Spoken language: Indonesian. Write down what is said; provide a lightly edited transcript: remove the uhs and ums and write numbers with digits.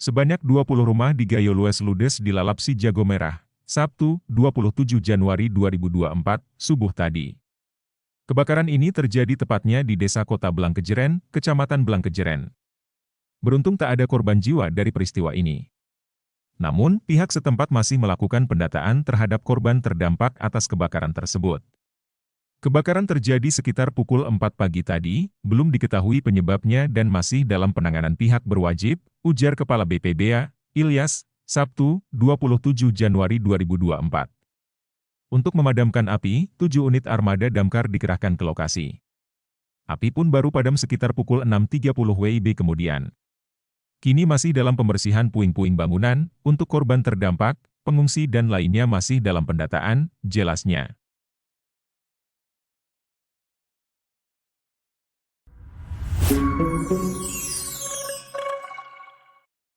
Sebanyak 20 rumah di Gayo Lues ludes dilalap si jago merah, Sabtu, 27 Januari 2024, subuh tadi. Kebakaran ini terjadi tepatnya di Desa Kota Blangkejeren, Kecamatan Blangkejeren. Beruntung tak ada korban jiwa dari peristiwa ini. Namun, pihak setempat masih melakukan pendataan terhadap korban terdampak atas kebakaran tersebut. Kebakaran terjadi sekitar pukul 4 pagi tadi, belum diketahui penyebabnya dan masih dalam penanganan pihak berwajib, ujar Kepala BPBA, Ilyas, Sabtu, 27 Januari 2024. Untuk memadamkan api, 7 unit armada damkar dikerahkan ke lokasi. Api pun baru padam sekitar pukul 6.30 WIB kemudian. Kini masih dalam pembersihan puing-puing bangunan, untuk korban terdampak, pengungsi dan lainnya masih dalam pendataan, jelasnya.